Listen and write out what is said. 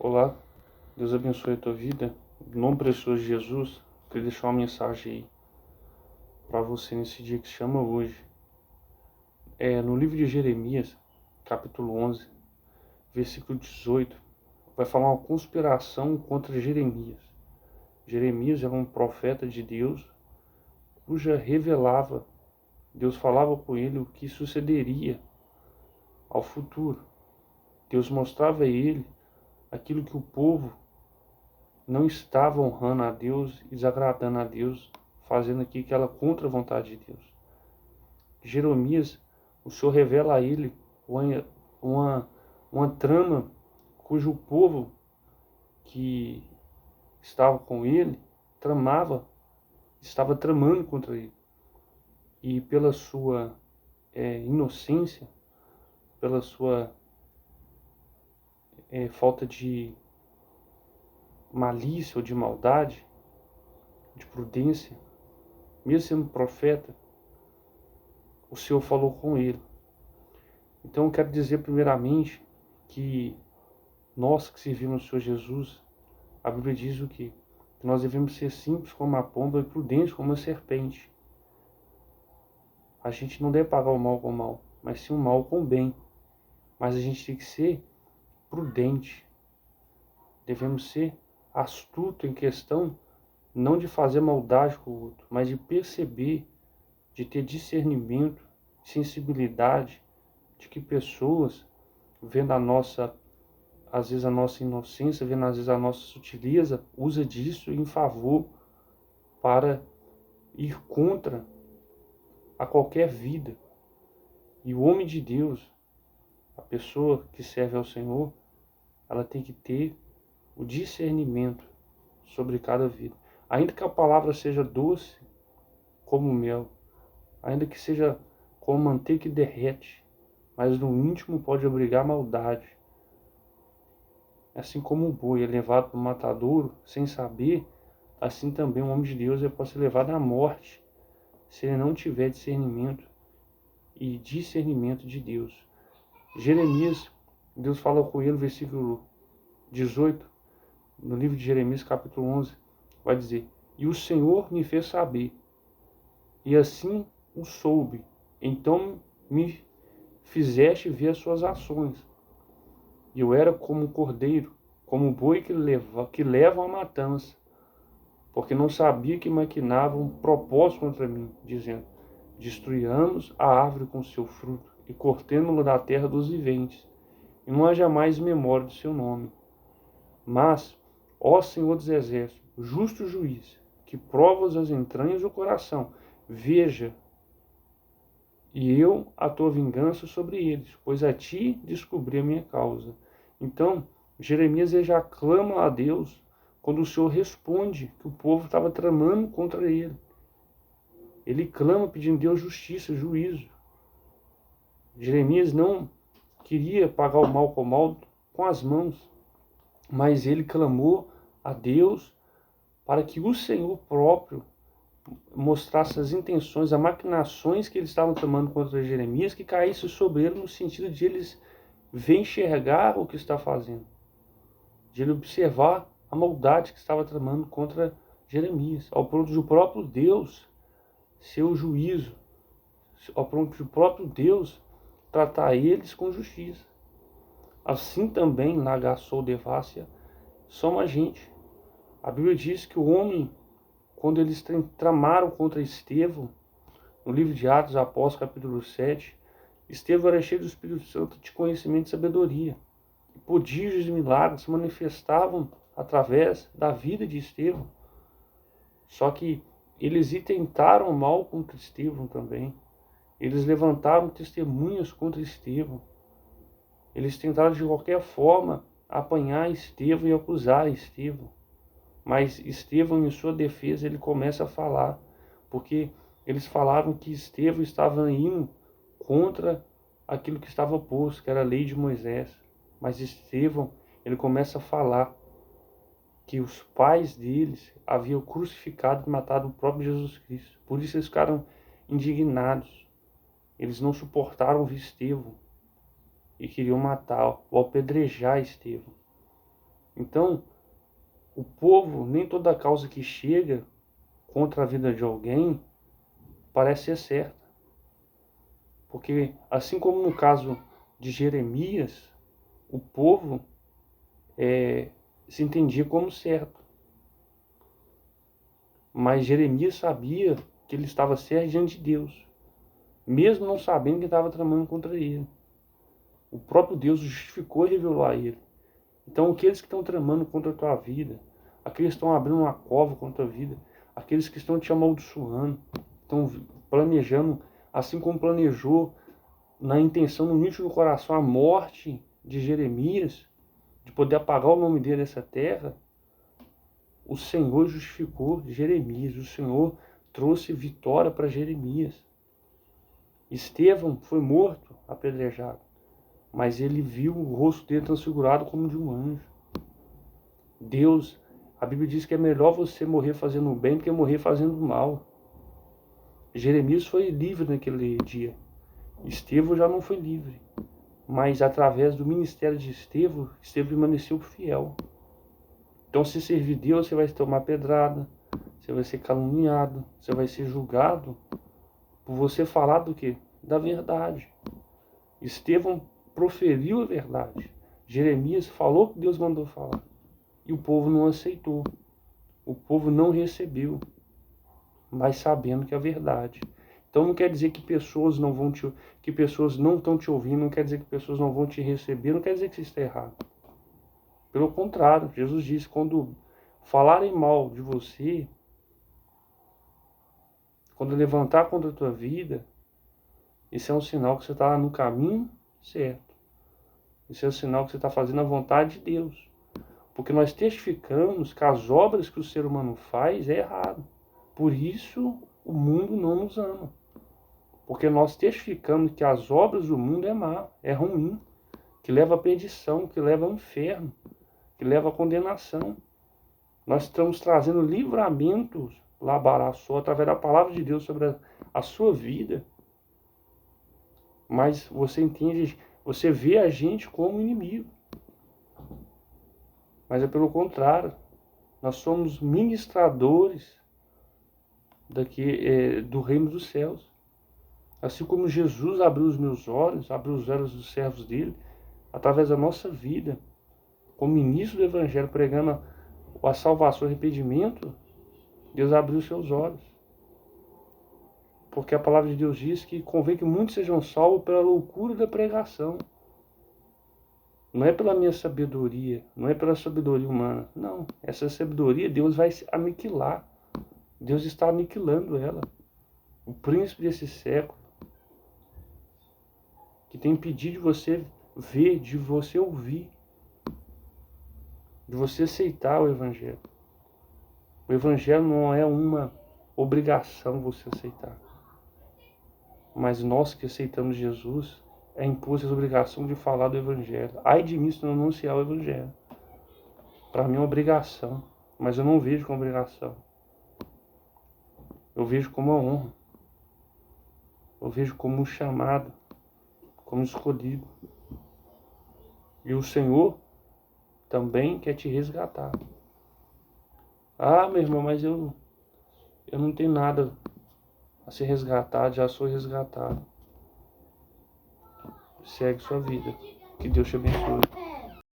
Olá, Deus abençoe a tua vida. Em nome precioso de Jesus, queria deixar uma mensagem aí para você nesse dia que se chama hoje. No livro de Jeremias, capítulo 11, versículo 18, vai falar uma conspiração contra Jeremias. Jeremias era um profeta de Deus, cuja revelava, Deus falava com ele o que sucederia ao futuro. Deus mostrava a ele aquilo que o povo não estava honrando a Deus e desagradando a Deus, fazendo aqui que ela contra a vontade de Deus. Jeremias, o Senhor revela a ele uma trama cujo povo que estava com ele estava tramando contra ele. E pela sua inocência, pela sua falta de malícia ou de maldade, de prudência, mesmo sendo profeta, o Senhor falou com ele. Então eu quero dizer primeiramente que nós que servimos o Senhor Jesus, a Bíblia diz o quê? Que nós devemos ser simples como a pomba e prudentes como a serpente. A gente não deve pagar o mal com o mal, mas sim o mal com o bem. Mas a gente tem que ser prudente. Devemos ser astuto em questão não de fazer maldade com o outro, mas de perceber, de ter discernimento, sensibilidade, de que pessoas, vendo às vezes a nossa inocência, vendo às vezes a nossa sutileza, usa disso em favor para ir contra a qualquer vida. E o homem de Deus, a pessoa que serve ao Senhor, ela tem que ter o discernimento sobre cada vida. Ainda que a palavra seja doce como mel, ainda que seja como manteiga que derrete, mas no íntimo pode abrigar maldade. Assim como o boi é levado para o matadouro sem saber, assim também o homem de Deus pode ser levado à morte, se ele não tiver discernimento e discernimento de Deus. Jeremias, Deus fala com ele, versículo 18, no livro de Jeremias, capítulo 11, vai dizer: E o Senhor me fez saber, e assim o soube, então me fizeste ver as suas ações. E eu era como um cordeiro, como um boi que leva a matança, porque não sabia que maquinavam propósito contra mim, dizendo: Destruiremos a árvore com seu fruto, e cortemo-la da terra dos viventes, e não haja mais memória do seu nome. Mas, ó Senhor dos Exércitos, justo juiz, que provas as entranhas do coração, veja, e eu a tua vingança sobre eles, pois a ti descobri a minha causa. Então, Jeremias já clama a Deus quando o Senhor responde que o povo estava tramando contra ele. Ele clama pedindo a Deus justiça, juízo. Jeremias não queria pagar o mal com o mal com as mãos, mas ele clamou a Deus para que o Senhor próprio mostrasse as intenções, as maquinações que eles estavam tramando contra Jeremias, que caísse sobre ele no sentido de eles ver enxergar o que está fazendo, de ele observar a maldade que estava tramando contra Jeremias, ao ponto de o próprio Deus ser o juízo, ao ponto de o próprio Deus tratar eles com justiça. Assim também, na Gassou Devácia, somos a gente. A Bíblia diz que o homem, quando eles tramaram contra Estevão, no livro de Atos Apóstolos, capítulo 7, Estevão era cheio do Espírito Santo, de conhecimento e sabedoria. E prodígios e milagres se manifestavam através da vida de Estevão. Só que eles intentaram mal contra Estevão também. Eles levantaram testemunhas contra Estevão. Eles tentaram de qualquer forma apanhar Estevão e acusar Estevão. Mas Estevão, em sua defesa, ele começa a falar, porque eles falaram que Estevão estava indo contra aquilo que estava posto, que era a lei de Moisés. Mas Estevão, ele começa a falar que os pais deles haviam crucificado e matado o próprio Jesus Cristo. Por isso eles ficaram indignados. Eles não suportaram ver Estevão e queriam matar ou apedrejar Estevão. Então, o povo, nem toda causa que chega contra a vida de alguém parece ser certa. Porque, assim como no caso de Jeremias, o povo se entendia como certo. Mas Jeremias sabia que ele estava certo diante de Deus, mesmo não sabendo que estava tramando contra ele. O próprio Deus justificou e revelou a ele. Então, aqueles que estão tramando contra a tua vida, aqueles que estão abrindo uma cova contra a tua vida, aqueles que estão te amaldiçoando, estão planejando, assim como planejou na intenção, no nítido do coração, a morte de Jeremias, de poder apagar o nome dele nessa terra, o Senhor justificou Jeremias, o Senhor trouxe vitória para Jeremias. Estevão foi morto, apedrejado, mas ele viu o rosto dele transfigurado como de um anjo. Deus, a Bíblia diz que é melhor você morrer fazendo o bem do que morrer fazendo o mal. Jeremias foi livre naquele dia. Estevão já não foi livre. Mas através do ministério de Estevão, Estevão permaneceu fiel. Então, se servir Deus, você vai tomar pedrada, você vai ser caluniado, você vai ser julgado por você falar do quê? Da verdade. Estevão proferiu a verdade. Jeremias falou o que Deus mandou falar. E o povo não aceitou. O povo não recebeu, mas sabendo que é a verdade. Então não quer dizer que pessoas não vão que pessoas não estão te ouvindo, não quer dizer que pessoas não vão te receber, não quer dizer que você está errado. Pelo contrário, Jesus disse, quando falarem mal de você, quando levantar contra a tua vida, esse é um sinal que você está no caminho certo. Esse é um sinal que você está fazendo a vontade de Deus. Porque nós testificamos que as obras que o ser humano faz é errado. Por isso o mundo não nos ama. Porque nós testificamos que as obras do mundo é má, é ruim, que leva à perdição, que leva ao inferno, que leva à condenação. Nós estamos trazendo livramentos, labaraçó, através da palavra de Deus sobre a sua vida. Mas você entende, você vê a gente como inimigo. Mas é pelo contrário, nós somos ministradores do reino dos céus. Assim como Jesus abriu os meus olhos, abriu os olhos dos servos dele, através da nossa vida, como ministro do Evangelho, pregando a salvação e arrependimento, Deus abriu os seus olhos. Porque a palavra de Deus diz que convém que muitos sejam salvos pela loucura da pregação. Não é pela minha sabedoria, não é pela sabedoria humana. Não, essa sabedoria Deus vai aniquilar. Deus está aniquilando ela. O príncipe desse século, que tem impedido de você ver, de você ouvir, de você aceitar o Evangelho. O Evangelho não é uma obrigação você aceitar. Mas nós que aceitamos Jesus, é imposto essa obrigação de falar do Evangelho. Ai de mim se não anunciar o Evangelho. Para mim é uma obrigação, mas eu não vejo como obrigação. Eu vejo como uma honra. Eu vejo como um chamado, como escolhido. E o Senhor também quer te resgatar. Ah, meu irmão, mas eu não tenho nada a ser resgatado, já sou resgatado. Segue sua vida. Que Deus te abençoe.